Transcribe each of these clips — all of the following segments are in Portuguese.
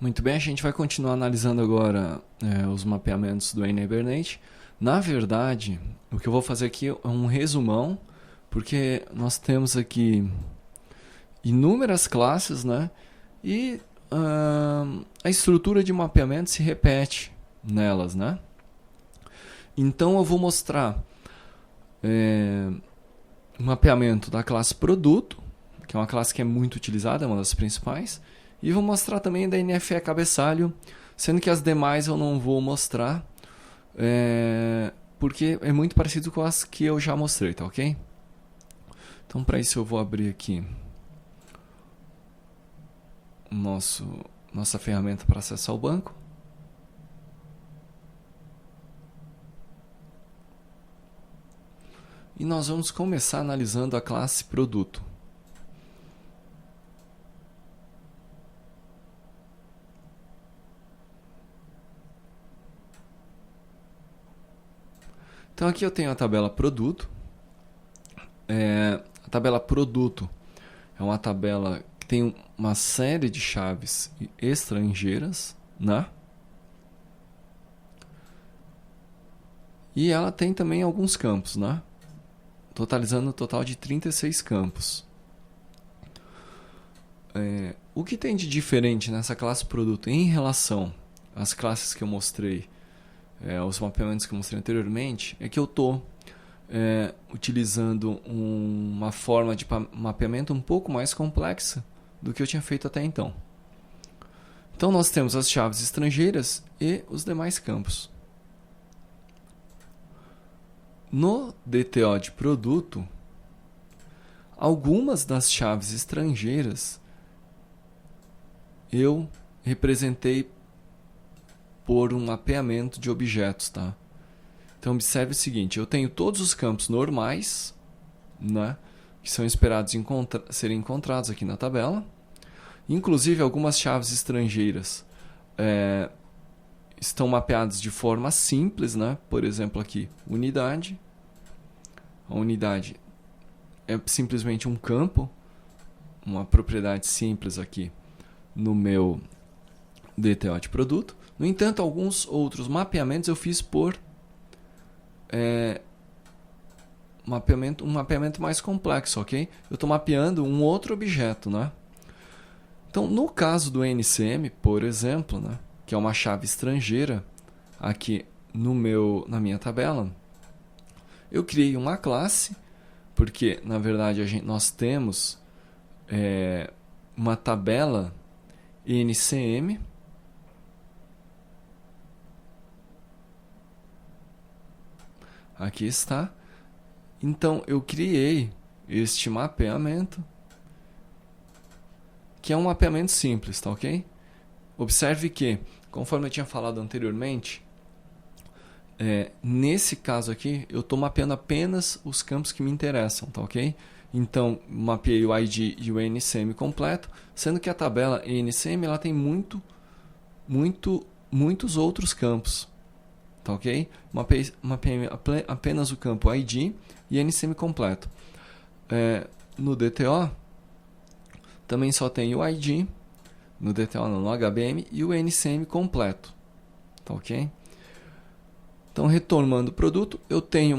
Muito bem, a gente vai continuar analisando agora os mapeamentos do N-Hibernate. Na verdade, o que eu vou fazer aqui é um resumão, porque nós temos aqui inúmeras classes, né? E a estrutura de mapeamento se repete nelas, né? Então eu vou mostrar o mapeamento da classe produto, que é uma classe que é muito utilizada, é uma das principais. E vou mostrar também da NFE cabeçalho, sendo que as demais eu não vou mostrar, porque é muito parecido com as que eu já mostrei, tá ok? Então para isso eu vou abrir aqui nossa ferramenta para acessar o banco. E nós vamos começar analisando a classe produto. Então aqui eu tenho a tabela produto. A tabela produto é uma tabela que tem uma série de chaves estrangeiras, né? E ela tem também alguns campos, né? Totalizando um total de 36 campos. O que tem de diferente nessa classe produto em relação às classes que eu mostrei, os mapeamentos que eu mostrei anteriormente, é que eu estou utilizando uma forma de mapeamento um pouco mais complexa do que eu tinha feito até então. Então nós temos as chaves estrangeiras e os demais campos. No DTO de produto, algumas das chaves estrangeiras eu representei por um mapeamento de objetos, tá? Então observe o seguinte, eu tenho todos os campos normais, né, que são esperados serem encontrados aqui na tabela. Inclusive algumas chaves estrangeiras estão mapeadas de forma simples, né? Por exemplo aqui, unidade. A unidade é simplesmente um campo, uma propriedade simples aqui no meu DTO de produto. No entanto, alguns outros mapeamentos eu fiz por um mapeamento mais complexo, ok? Eu estou mapeando um outro objeto, né? Então, no caso do NCM, por exemplo, né, que é uma chave estrangeira aqui na minha tabela, eu criei uma classe, porque na verdade nós temos uma tabela NCM. Aqui está. Então eu criei este mapeamento, que é um mapeamento simples, tá ok? Observe que, conforme eu tinha falado anteriormente, nesse caso aqui, eu estou mapeando apenas os campos que me interessam, tá ok? Então, mapeei o ID e o NCM completo, sendo que a tabela NCM ela tem muitos outros campos, tá ok? Mapeei apenas o campo ID e NCM completo. No DTO, também só tem o ID, no DTO não, no HBM, e o NCM completo, tá ok? Então, retomando o produto, eu tenho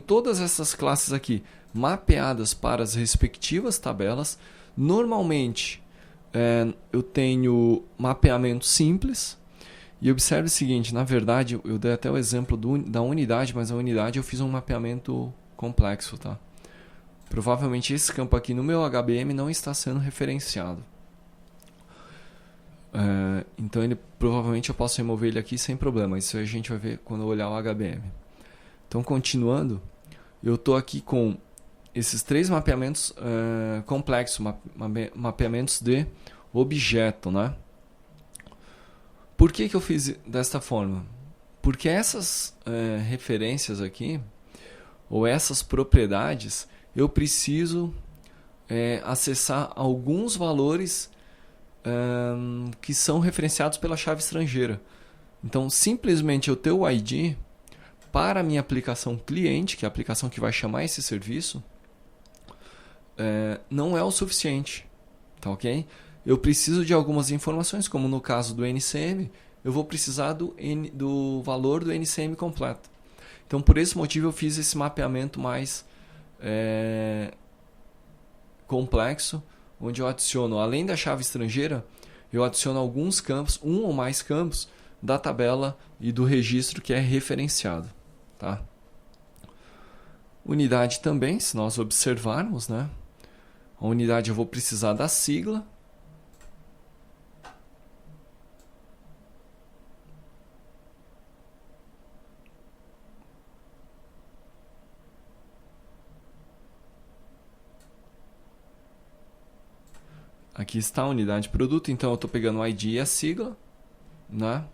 todas essas classes aqui mapeadas para as respectivas tabelas. Normalmente, eu tenho mapeamento simples. E observe o seguinte, na verdade, eu dei até o exemplo da unidade, mas a unidade eu fiz um mapeamento complexo, tá? Provavelmente esse campo aqui no meu HBM não está sendo referenciado. Então provavelmente eu posso remover ele aqui sem problema. Isso a gente vai ver quando eu olhar o HBM. Então, continuando, eu estou aqui com esses três mapeamentos complexos, mapeamentos de objeto, né? Por que eu fiz desta forma? Porque essas referências aqui, ou essas propriedades, eu preciso acessar alguns valores que são referenciados pela chave estrangeira. Então, simplesmente eu ter o ID para a minha aplicação cliente, que é a aplicação que vai chamar esse serviço, não é o suficiente, tá ok? eu preciso de algumas informações, como no caso do NCM, eu vou precisar do valor do NCM completo. Então, por esse motivo, eu fiz esse mapeamento mais complexo, onde eu adiciono, além da chave estrangeira, eu adiciono alguns campos, um ou mais campos, da tabela e do registro que é referenciado. Tá? Unidade também, se nós observarmos, né? A unidade eu vou precisar da sigla. Aqui está a unidade de produto, então eu estou pegando o ID e a sigla, né?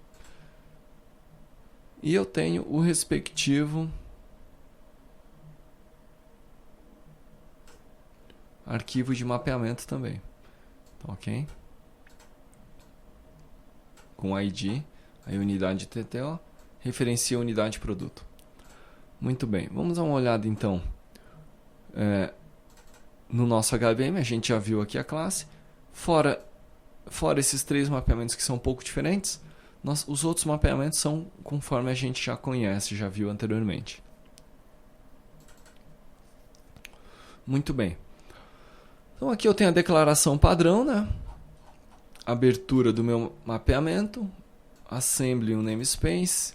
E eu tenho o respectivo arquivo de mapeamento também, ok? Com ID, a unidade de TTO, referencia a unidade de produto. Muito bem, vamos dar uma olhada então no nosso HBM, a gente já viu aqui a classe. Fora esses 3 mapeamentos que são um pouco diferentes, os outros mapeamentos são conforme a gente já conhece, já viu anteriormente. Muito bem. Então aqui eu tenho a declaração padrão, né? Abertura do meu mapeamento, assembly um namespace,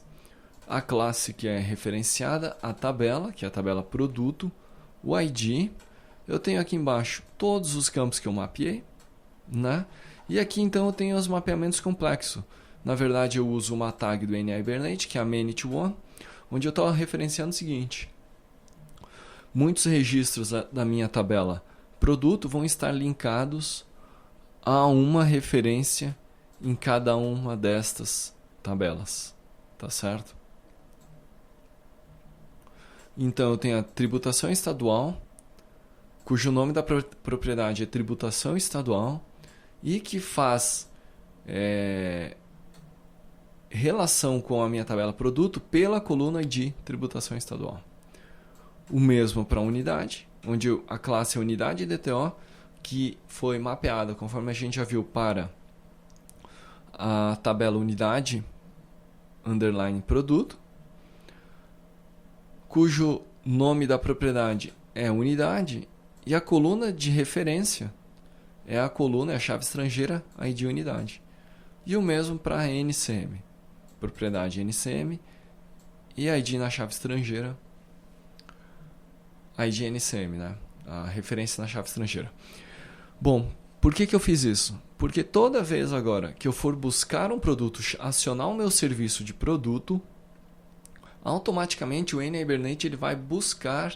a classe que é referenciada, a tabela, que é a tabela produto, o ID. Eu tenho aqui embaixo todos os campos que eu mapeei, né? E aqui então eu tenho os mapeamentos complexos. Na verdade eu uso uma tag do NI-Hibernate, que é a many-to-one, onde eu estou referenciando o seguinte: muitos registros da minha tabela produto vão estar linkados a uma referência em cada uma destas tabelas, tá certo? Então eu tenho a tributação estadual, cujo nome da propriedade é tributação estadual e que faz relação com a minha tabela produto pela coluna de tributação estadual. O mesmo para a unidade, onde a classe é unidade DTO, que foi mapeada, conforme a gente já viu, para a tabela unidade underline produto, cujo nome da propriedade é unidade, e a coluna de referência é a chave estrangeira ID unidade. E o mesmo para a NCM, propriedade NCM e ID na chave estrangeira, ID NCM, né? A referência na chave estrangeira. Bom, por que eu fiz isso? Porque toda vez agora que eu for buscar um produto, acionar o meu serviço de produto, automaticamente o NI-Hibernate ele vai buscar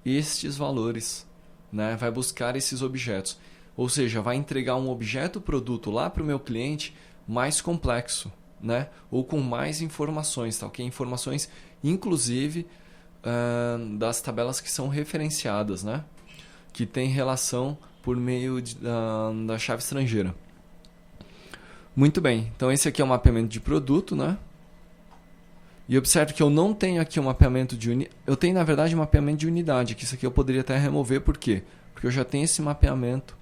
estes valores, né? Vai buscar esses objetos. Ou seja, vai entregar um objeto produto lá para o meu cliente mais complexo, né? Ou com mais informações, tá? Okay? Informações, inclusive, das tabelas que são referenciadas, né? Que tem relação por meio da chave estrangeira. Muito bem, então esse aqui é o mapeamento de produto, né? E observe que eu não tenho aqui um mapeamento de unidade. Eu tenho, na verdade, um mapeamento de unidade, que isso aqui eu poderia até remover, por quê? Porque eu já tenho esse mapeamento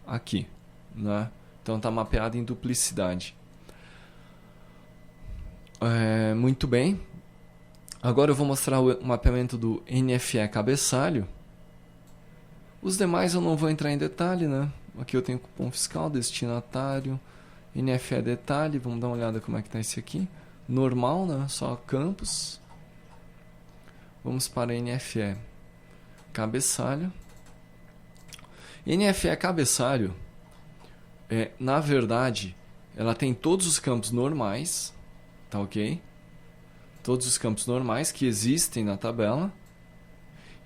aqui, né? Então está mapeado em duplicidade. Muito bem. Agora eu vou mostrar o mapeamento do NFE cabeçalho. Os demais eu não vou entrar em detalhe, né? Aqui eu tenho cupom fiscal, destinatário, NFE detalhe. Vamos dar uma olhada como é que está esse aqui. Normal, né? Só campos. Vamos para NFE cabeçalho. NFE cabeçalho, na verdade, ela tem todos os campos normais, tá ok? Todos os campos normais que existem na tabela.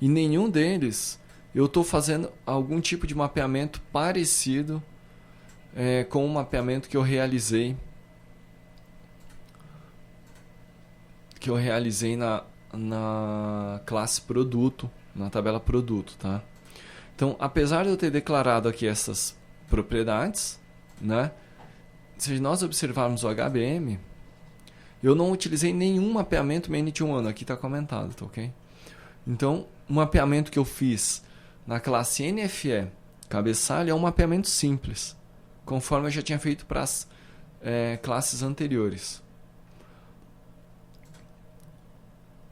E nenhum deles eu estou fazendo algum tipo de mapeamento parecido com o mapeamento que eu realizei na classe produto, na tabela produto, tá? Então, apesar de eu ter declarado aqui essas propriedades, né? Se nós observarmos o HBM, eu não utilizei nenhum mapeamento many-to-one, aqui está comentado, tá ok? Então, o mapeamento que eu fiz na classe NFE cabeçalho é um mapeamento simples, conforme eu já tinha feito para as classes anteriores.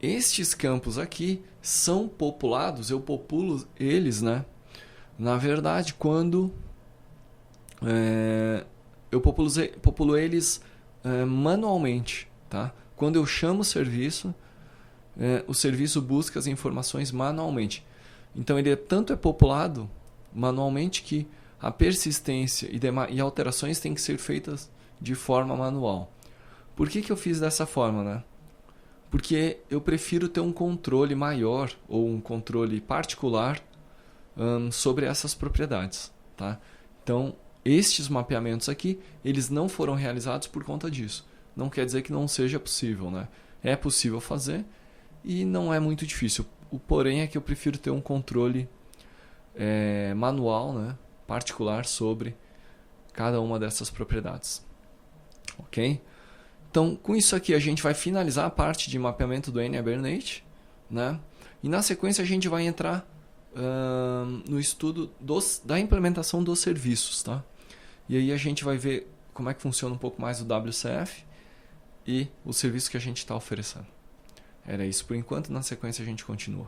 Estes campos aqui são populados, eu populo eles, né? Na verdade, quando eu populo eles manualmente, tá? Quando eu chamo o serviço busca as informações manualmente. Então, ele tanto é populado manualmente que a persistência e alterações têm que ser feitas de forma manual. Por que eu fiz dessa forma, né? Porque eu prefiro ter um controle maior ou um controle particular sobre essas propriedades, tá? Então, estes mapeamentos aqui, eles não foram realizados por conta disso. Não quer dizer que não seja possível, né? É possível fazer e não é muito difícil. O porém é que eu prefiro ter um controle manual, né? Particular sobre cada uma dessas propriedades. Ok? Então, com isso aqui, a gente vai finalizar a parte de mapeamento do N-Hibernate, né? E na sequência a gente vai entrar no estudo da implementação dos serviços, tá? E aí a gente vai ver como é que funciona um pouco mais o WCF e o serviço que a gente está oferecendo. Era isso por enquanto, na sequência a gente continua.